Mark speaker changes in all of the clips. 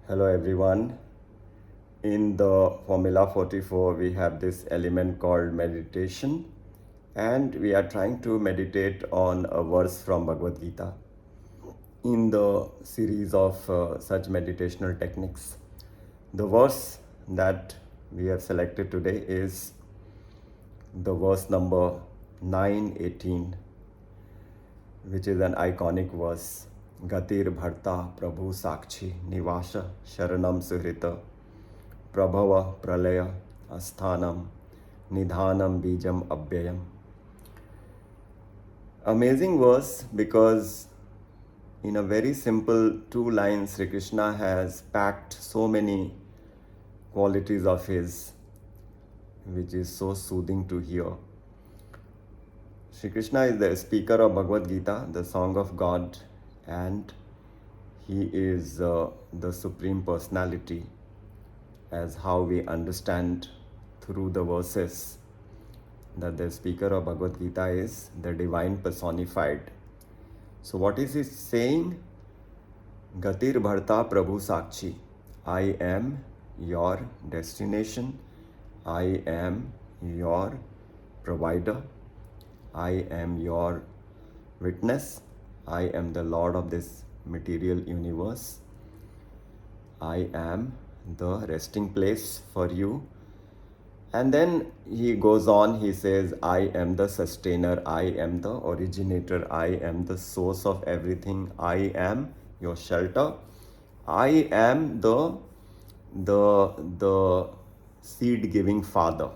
Speaker 1: Hello everyone. In the Formula 44, we have this element called meditation, and we are trying to meditate on a verse from Bhagavad Gita in the series of such meditational techniques. The verse that we have selected today is the verse number 918, which is an iconic verse. Gatir bhartā prabhuḥ sākṣhī nivāsaḥ śharaṇaṁ suhṛit prabhavaḥ pralaya sthānaṁ nidhānaṁ bījam avyayam. Amazing verse, because in a very simple 2 lines Sri Krishna has packed so many qualities of his, which is so soothing to hear. Sri Krishna is the speaker of Bhagavad Gita, the song of God, and he is the Supreme Personality, as how we understand through the verses that the speaker of Bhagavad Gita is the divine personified. So what is he saying? Gatir bhartā prabhuḥ sākṣhī. I am your destination. I am your provider. I am your witness. I am the Lord of this material universe. I am the resting place for you. And then he goes on, he says, I am the sustainer, I am the originator, I am the source of everything, I am your shelter, I am the seed-giving father,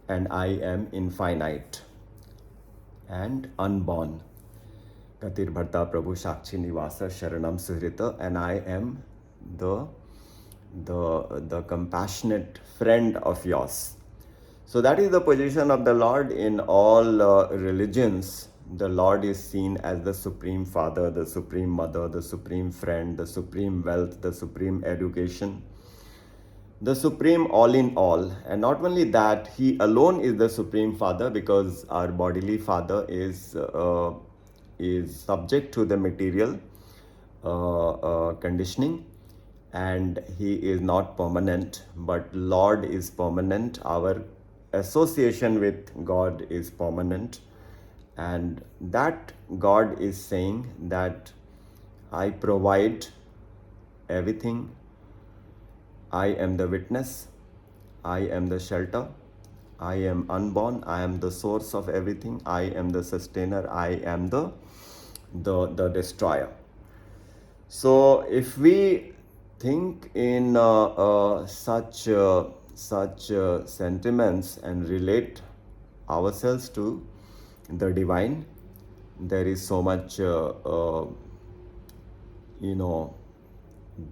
Speaker 1: and I am infinite and unborn. Gatir bhartā prabhuḥ sākṣhī nivāsaḥ śharaṇaṁ suhṛit, and I am the compassionate friend of yours. So that is the position of the Lord in all religions. The Lord is seen as the Supreme Father, the Supreme Mother, the Supreme Friend, the Supreme Wealth, the Supreme Education, the Supreme All in All. And not only that, He alone is the Supreme Father, because our bodily father is subject to the material conditioning, and he is not permanent, but Lord is permanent. Our association with God is permanent, and that God is saying that I provide everything. I am the witness. I am the shelter. I am unborn. I am the source of everything. I am the sustainer. I am the destroyer. So if we think in such sentiments and relate ourselves to the divine, there is so much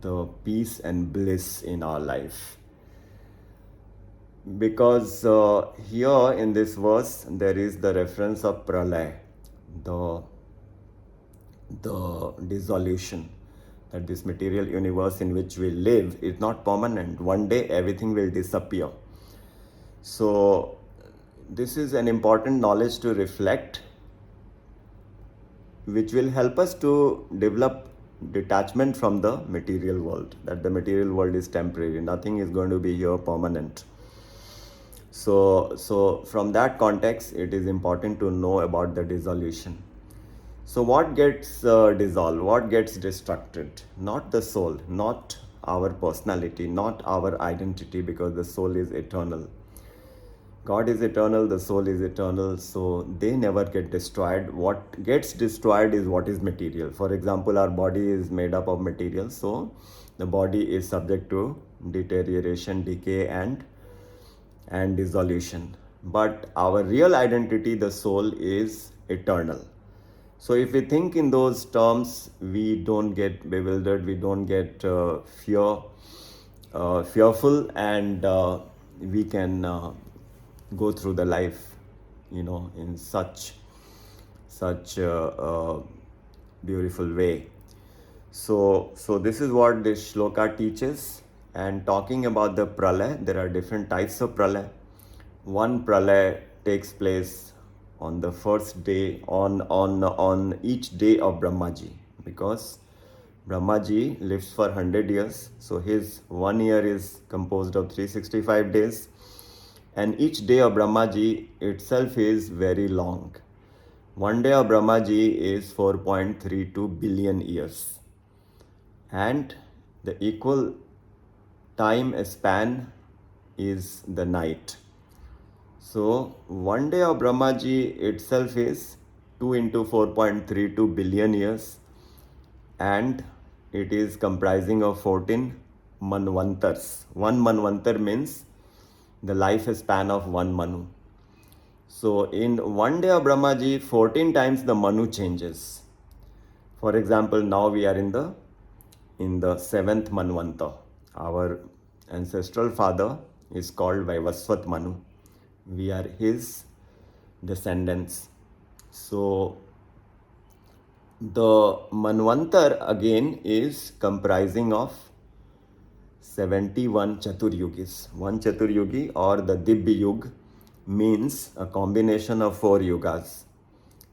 Speaker 1: the peace and bliss in our life. Because here in this verse there is the reference of Pralaya, the dissolution, that this material universe in which we live is not permanent. One day everything will disappear. So this is an important knowledge to reflect, which will help us to develop detachment from the material world, that the material world is temporary, nothing is going to be here permanent. So from that context, it is important to know about the dissolution. So what gets dissolved, what gets destructed? Not the soul, not our personality, not our identity, because the soul is eternal. God is eternal, the soul is eternal, so they never get destroyed. What gets destroyed is what is material. For example, our body is made up of material, so the body is subject to deterioration, decay, and dissolution. But our real identity, the soul, is eternal. So if we think in those terms, we don't get bewildered, we don't get fearful, and we can go through the life, in such beautiful way. So this is what this shloka teaches. And talking about the pralaya, there are different types of pralaya. One pralaya takes place on the first day, on each day of Brahmaji, because Brahmaji lives for 100 years. So his 1 year is composed of 365 days. And each day of Brahmaji itself is very long. 1 day of Brahmaji is 4.32 billion years. And the equal time span is the night. So 1 day of Brahmaji itself is 2 into 4.32 billion years, and it is comprising of 14 manvantars. One manvantar means the lifespan of one manu. So in 1 day of Brahmaji, 14 times the manu changes. For example, now we are in the seventh manvanta. Our ancestral father is called Vaivasvat Manu. We are his descendants. So the manvantar again is comprising of 71 chaturyugis. One chaturyugi or the Dibya Yug means a combination of 4 yugas: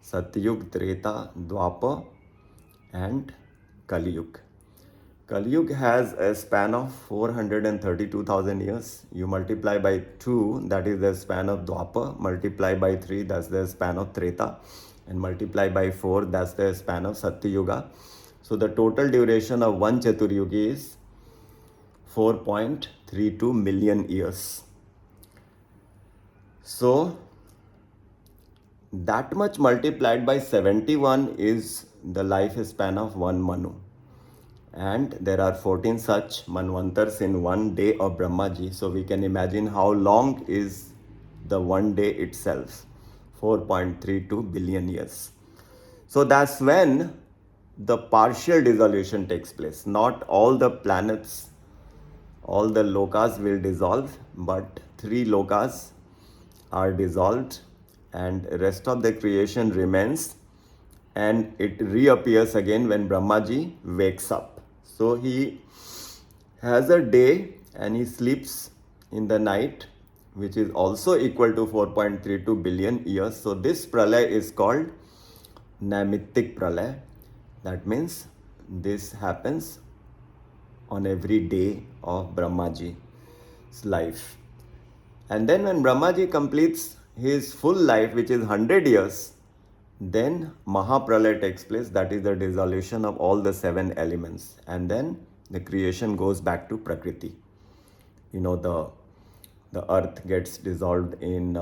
Speaker 1: Satyug, Treta, Dwapar and Kali Yug. Kali Yug has a span of 432,000 years. You multiply by 2, that is the span of Dwapar. Multiply by 3, that's the span of Treta. And multiply by 4, that's the span of Satyuga. So the total duration of one Chaturyugi is 4.32 million years. So that much multiplied by 71 is the lifespan of one Manu. And there are 14 such manvantars in 1 day of Brahmaji. So we can imagine how long is the 1 day itself, 4.32 billion years. So that's when the partial dissolution takes place. Not all the planets, all the lokas will dissolve, but 3 lokas are dissolved and rest of the creation remains, and it reappears again when Brahmaji wakes up. So he has a day and he sleeps in the night, which is also equal to 4.32 billion years. So this pralaya is called Naimittik pralaya. That means this happens on every day of Brahmaji's life. And then when Brahmaji completes his full life, which is 100 years, then maha pralaya takes place. That is the dissolution of all the 7 elements. And then the creation goes back to Prakriti. You know, the earth gets dissolved in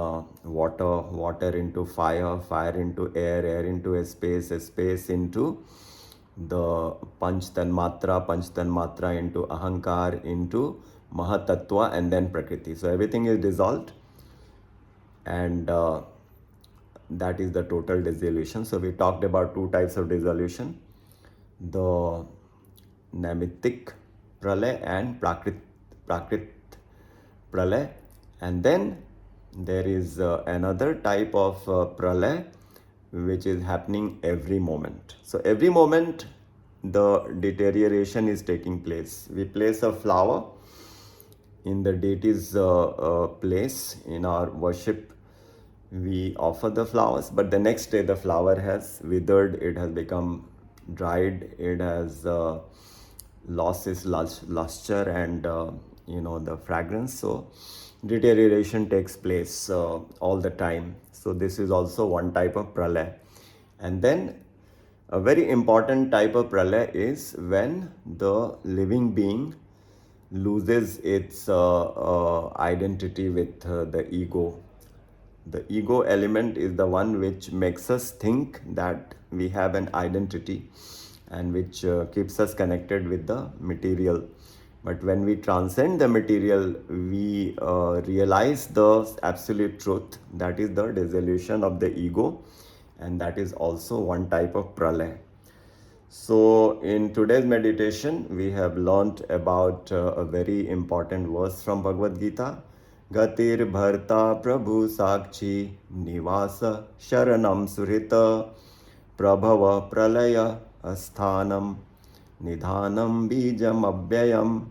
Speaker 1: water, water into fire, fire into air, air into space into the panch tanmatra into ahankar, into mahatattva, and then Prakriti. So everything is dissolved, and that is the total dissolution. So we talked about 2 types of dissolution: the Naimittik pralaya and Prakrit pralaya. And then there is another type of pralaya which is happening every moment. So every moment the deterioration is taking place. We place a flower in the deity's place in our worship. We offer the flowers, but the next day the flower has withered, it has become dried, it has lost its luster and the fragrance. So deterioration takes place all the time. So this is also one type of pralaya. And then a very important type of pralaya is when the living being loses its identity with the ego. The ego element is the one which makes us think that we have an identity and which keeps us connected with the material. But when we transcend the material, we realize the absolute truth. That is the dissolution of the ego, and that is also one type of pralaya. So in today's meditation, we have learnt about a very important verse from Bhagavad Gita. Gatir bhartā prabhuḥ sākṣhī nivāsaḥ śharaṇaṁ suhṛit prabhavaḥ pralayaḥ sthānaṁ nidhānaṁ bījam avyayam.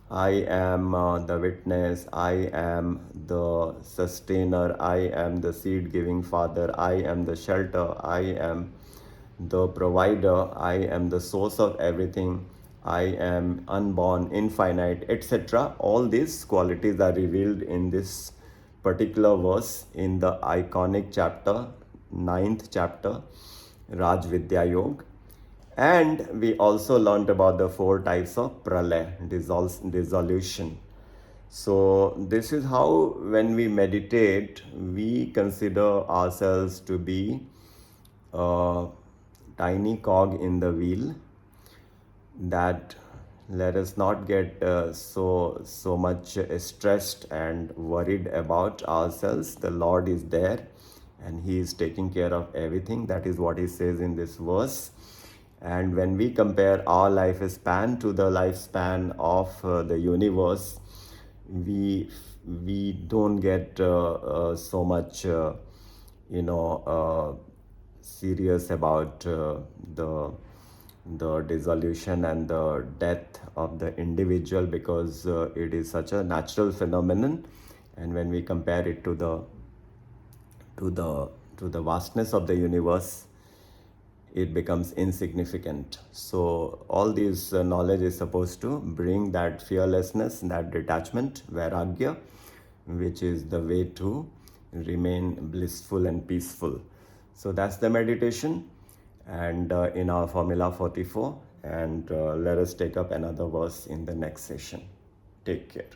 Speaker 1: I am the witness, I am the sustainer, I am the seed giving father, I am the shelter, I am the provider, I am the source of everything, I am unborn, infinite, etc. All these qualities are revealed in this particular verse in the iconic chapter, 9th chapter, Raj Vidya Yoga. And we also learned about the 4 types of pralaya, dissolution. So this is how, when we meditate, we consider ourselves to be a tiny cog in the wheel, that let us not get so much stressed and worried about ourselves. The Lord is there and He is taking care of everything. That is what He says in this verse. And when we compare our lifespan to the lifespan of the universe, we don't get so much serious about the dissolution and the death of the individual, because it is such a natural phenomenon. And when we compare it to the vastness of the universe, it becomes insignificant. So all this knowledge is supposed to bring that fearlessness, that detachment, vairagya, which is the way to remain blissful and peaceful. So that's the meditation, and in our formula 44, and let us take up another verse in the next session. Take care.